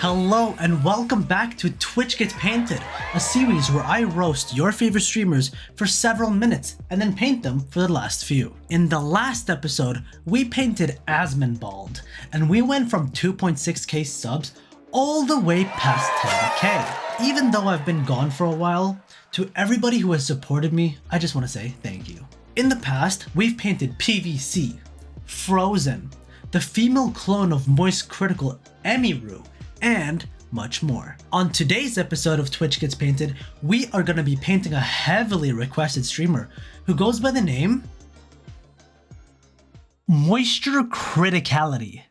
Hello and welcome back to Twitch Gets Painted, a series where I roast your favorite streamers for several minutes and then paint them for the last few. In the last episode, we painted Asmonbald, and we went from 2.6k subs all the way past 10k. Even though I've been gone for a while, to everybody who has supported me, I just want to say thank you. In the past, we've painted PVC, Frozen, the female clone of MoistCritical, Emiru, and much more. On today's episode of Twitch Gets Painted, we are going to be painting a heavily requested streamer who goes by the name MoistCr1TiKaL.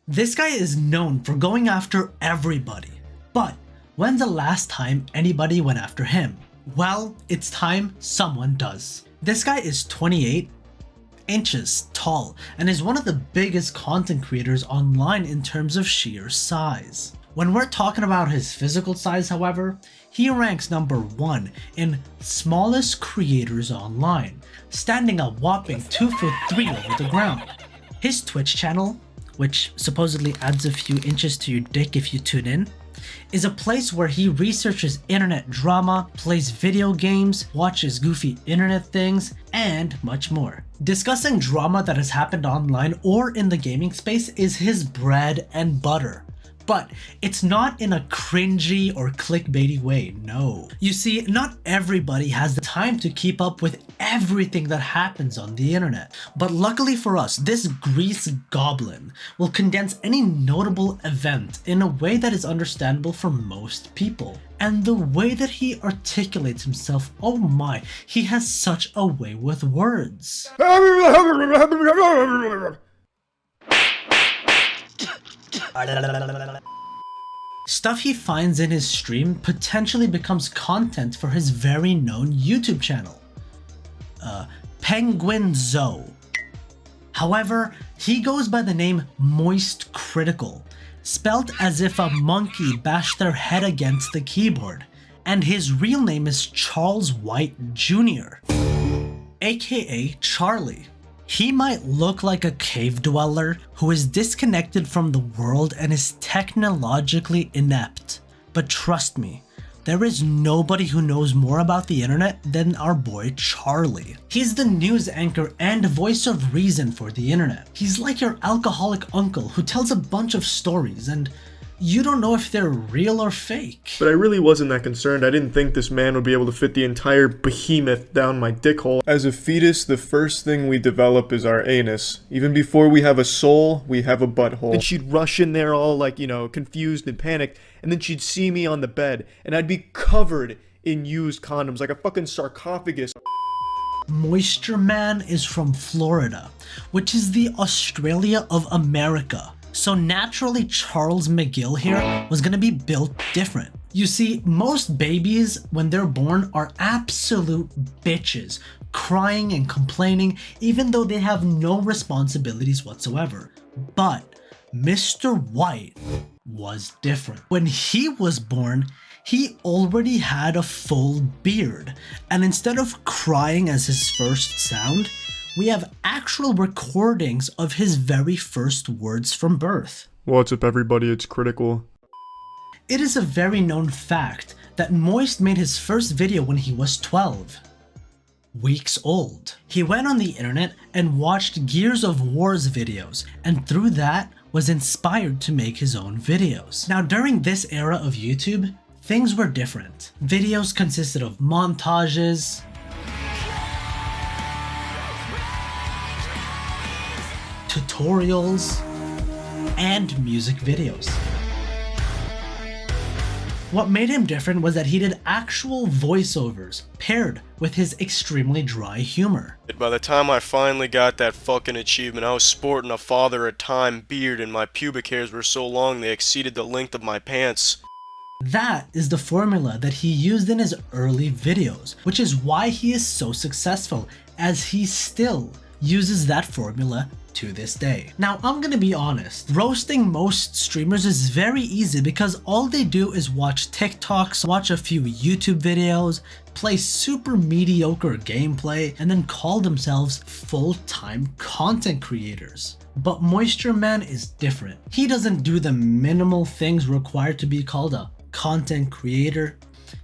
This guy is known for going after everybody, but when's the last time anybody went after him? Well, it's time someone does. This guy is 28 inches tall and is one of the biggest content creators online in terms of sheer size. When we're talking about his physical size, however, he ranks number 1 in smallest creators online, standing a whopping 2'3" over the ground. His Twitch channel, which supposedly adds a few inches to your dick if you tune in, is a place where he researches internet drama, plays video games, watches goofy internet things, and much more. Discussing drama that has happened online or in the gaming space is his bread and butter. But it's not in a cringy or clickbaity way, no. You see, not everybody has the time to keep up with everything that happens on the internet. But luckily for us, this grease goblin will condense any notable event in a way that is understandable for most people. And the way that he articulates himself, oh my, he has such a way with words. Stuff he finds in his stream potentially becomes content for his very known YouTube channel, Penguin Zoe. However, he goes by the name MoistCritical, spelt as if a monkey bashed their head against the keyboard, and his real name is Charles White Jr., aka Charlie. He might look like a cave dweller who is disconnected from the world and is technologically inept. But trust me, there is nobody who knows more about the internet than our boy Charlie. He's the news anchor and voice of reason for the internet. He's like your alcoholic uncle who tells a bunch of stories and you don't know if they're real or fake. But I really wasn't that concerned. I didn't think this man would be able to fit the entire behemoth down my dick hole. As a fetus, the first thing we develop is our anus. Even before we have a soul, we have a butthole. And she'd rush in there all like, confused and panicked, and then she'd see me on the bed, and I'd be covered in used condoms, like a fucking sarcophagus. Moisture Man is from Florida, which is the Australia of America. So naturally, Charles McGill here was gonna be built different. You see, most babies, when they're born, are absolute bitches, crying and complaining, even though they have no responsibilities whatsoever. But Mr. White was different. When he was born, he already had a full beard, and instead of crying as his first sound, we have actual recordings of his very first words from birth. What's up everybody, it's Critical. It is a very known fact that Moist made his first video when he was 12 weeks old. He went on the internet and watched Gears of War's videos, and through that was inspired to make his own videos. Now during this era of YouTube, things were different. Videos consisted of montages, tutorials, and music videos. What made him different was that he did actual voiceovers paired with his extremely dry humor. By the time I finally got that fucking achievement, I was sporting a Father of Time beard and my pubic hairs were so long they exceeded the length of my pants. That is the formula that he used in his early videos, which is why he is so successful, as he still uses that formula to this day. Now, I'm gonna be honest, roasting most streamers is very easy because all they do is watch TikToks, watch a few YouTube videos, play super mediocre gameplay, and then call themselves full-time content creators. But MoistCr1TiKaL is different. He doesn't do the minimal things required to be called a content creator.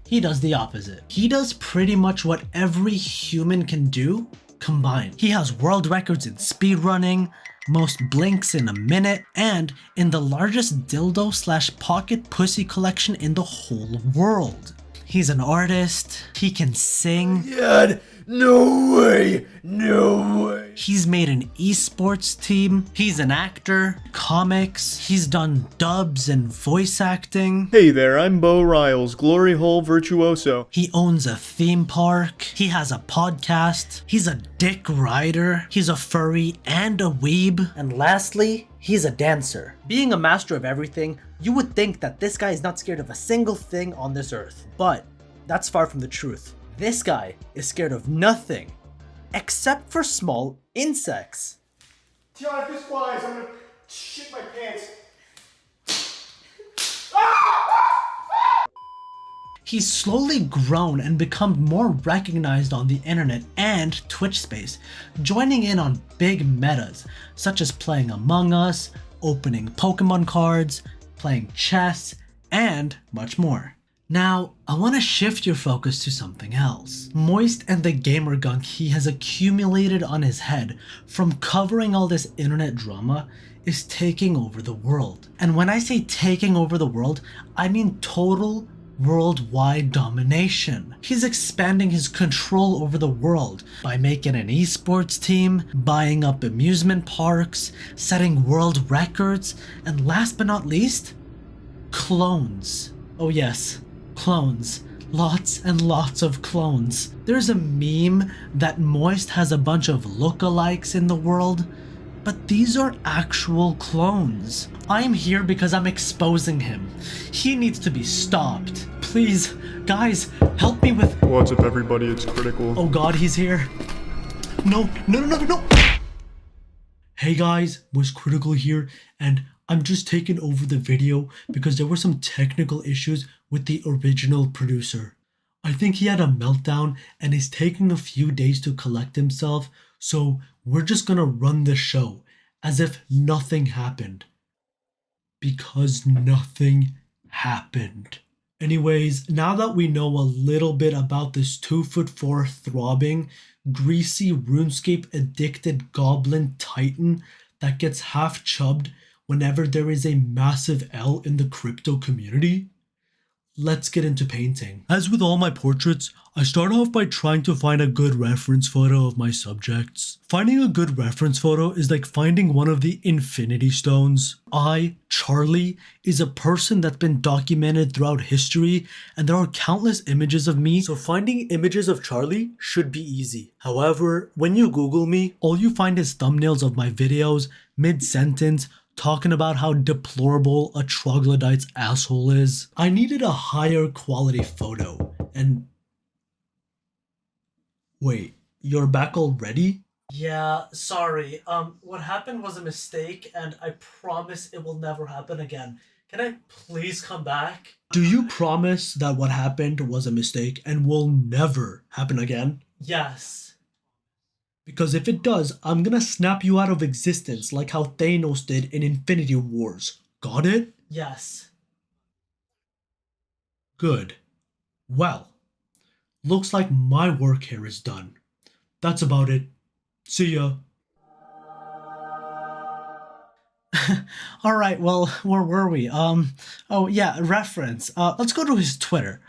He does the opposite. He does pretty much what every human can do combined. He has world records in speedrunning, most blinks in a minute, and in the largest dildo/pocket pussy collection in the whole world. He's an artist, he can sing. God, no way, no way. He's made an esports team, he's an actor, comics, he's done dubs and voice acting. Hey there, I'm Bo Riles, glory hole virtuoso. He owns a theme park, he has a podcast, he's a dick rider, he's a furry and a weeb. And lastly, he's a dancer. Being a master of everything, you would think that this guy is not scared of a single thing on this earth. But that's far from the truth. This guy is scared of nothing except for small insects. John, if this flies, I'm gonna shit my pants. He's slowly grown and become more recognized on the internet and Twitch space, joining in on big metas, such as playing Among Us, opening Pokemon cards, playing chess, and much more. Now, I want to shift your focus to something else. Moist and the gamer gunk he has accumulated on his head from covering all this internet drama is taking over the world. And when I say taking over the world, I mean total worldwide domination. He's expanding his control over the world by making an esports team, buying up amusement parks, setting world records, and last but not least, clones. Oh yes, clones. Lots and lots of clones. There's a meme that Moist has a bunch of lookalikes in the world, but these are actual clones. I'm here because I'm exposing him. He needs to be stopped. Please, guys, help me with— What's up everybody, it's Critical. Oh god, he's here. No. Hey guys, MoistCritical here, and I'm just taking over the video because there were some technical issues with the original producer. I think he had a meltdown and is taking a few days to collect himself, so we're just gonna run the show as if nothing happened. Because nothing happened. Anyways, now that we know a little bit about this 2'4" throbbing, greasy RuneScape addicted goblin titan that gets half chubbed whenever there is a massive L in the crypto community, let's get into painting. As with all my portraits, I start off by trying to find a good reference photo of my subjects. Finding a good reference photo is like finding one of the Infinity Stones. I, Charlie, is a person that's been documented throughout history, and there are countless images of me, so finding images of Charlie should be easy. However, when you Google me, all you find is thumbnails of my videos, mid-sentence, talking about how deplorable a troglodyte's asshole is. I needed a higher quality photo, and— Wait, you're back already? Yeah, sorry. What happened was a mistake, and I promise it will never happen again. Can I please come back? Do you promise that what happened was a mistake and will never happen again? Yes. Because if it does, I'm gonna snap you out of existence like how Thanos did in Infinity Wars. Got it? Yes. Good. Well, looks like my work here is done. That's about it. See ya. Alright, well, where were we? Oh yeah, reference. Let's go to his Twitter.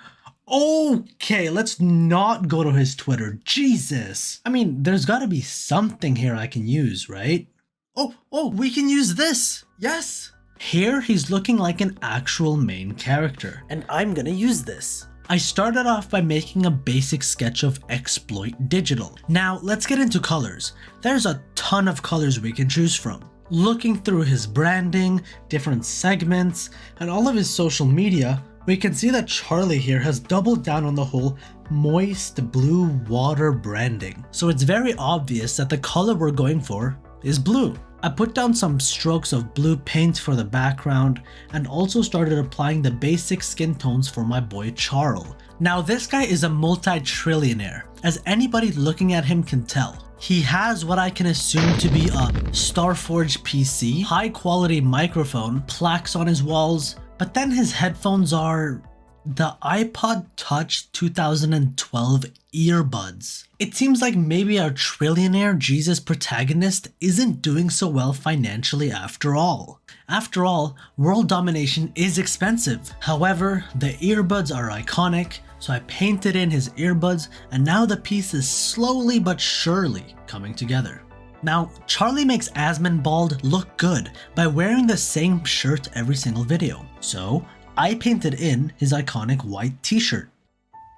Okay, let's not go to his Twitter. Jesus. I mean, there's gotta be something here I can use, right? Oh, we can use this. Yes. Here, he's looking like an actual main character, and I'm gonna use this. I started off by making a basic sketch of Exploit Digital. Now, let's get into colors. There's a ton of colors we can choose from. Looking through his branding, different segments, and all of his social media, we can see that Charlie here has doubled down on the whole moist blue water branding. So it's very obvious that the color we're going for is blue. I put down some strokes of blue paint for the background and also started applying the basic skin tones for my boy Charl. Now this guy is a multi-trillionaire, as anybody looking at him can tell. He has what I can assume to be a Starforge PC, high quality microphone, plaques on his walls, but then his headphones are the iPod Touch 2012 earbuds. It seems like maybe our trillionaire Jesus protagonist isn't doing so well financially after all. After all, world domination is expensive. However, the earbuds are iconic, so I painted in his earbuds and now the piece is slowly but surely coming together. Now, Charlie makes Asmonbald look good by wearing the same shirt every single video. So, I painted in his iconic white t-shirt.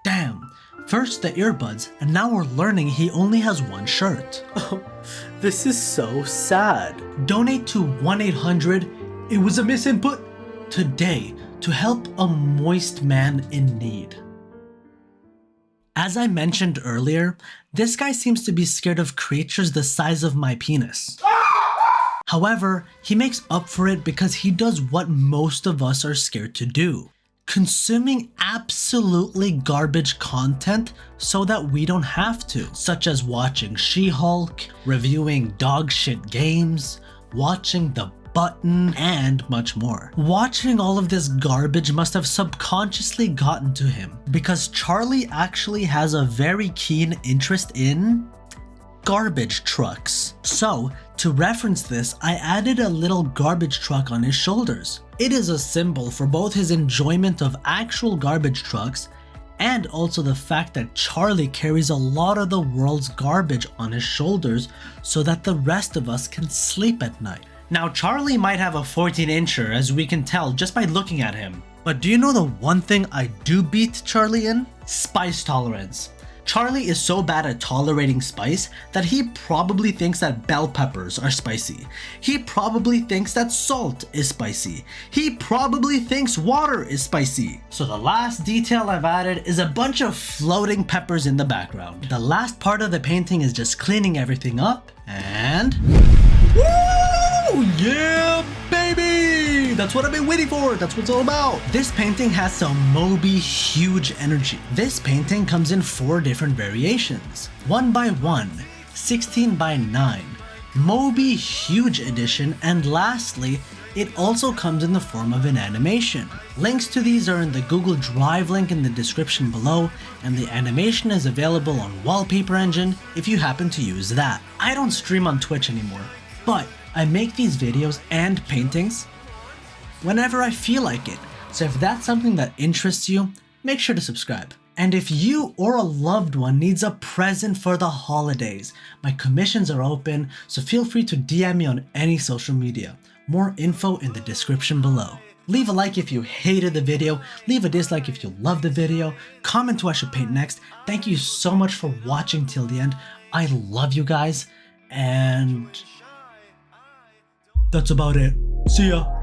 Damn, first the earbuds, and now we're learning he only has one shirt. Oh, this is so sad. Donate to 1-800, it was a misinput, today to help a moist man in need. As I mentioned earlier, this guy seems to be scared of creatures the size of my penis. However, he makes up for it because he does what most of us are scared to do. Consuming absolutely garbage content so that we don't have to, such as watching She-Hulk, reviewing dogshit games, watching The Button, and much more. Watching all of this garbage must have subconsciously gotten to him because Charlie actually has a very keen interest in garbage trucks. So, to reference this, I added a little garbage truck on his shoulders. It is a symbol for both his enjoyment of actual garbage trucks and also the fact that Charlie carries a lot of the world's garbage on his shoulders so that the rest of us can sleep at night. Now, Charlie might have a 14-incher as we can tell just by looking at him. But do you know the one thing I do beat Charlie in? Spice tolerance. Charlie is so bad at tolerating spice that he probably thinks that bell peppers are spicy. He probably thinks that salt is spicy. He probably thinks water is spicy. So the last detail I've added is a bunch of floating peppers in the background. The last part of the painting is just cleaning everything up and... Woo! Yeah, baby! That's what I've been waiting for. That's what it's all about. This painting has some Moby huge energy. This painting comes in 4 different variations. 1x1, 16x9, Moby huge edition, and lastly, it also comes in the form of an animation. Links to these are in the Google Drive link in the description below, and the animation is available on Wallpaper Engine if you happen to use that. I don't stream on Twitch anymore, but I make these videos and paintings whenever I feel like it. So if that's something that interests you, make sure to subscribe. And if you or a loved one needs a present for the holidays, my commissions are open, so feel free to DM me on any social media. More info in the description below. Leave a like if you hated the video, leave a dislike if you loved the video, comment who I should paint next. Thank you so much for watching till the end. I love you guys, and that's about it. See ya.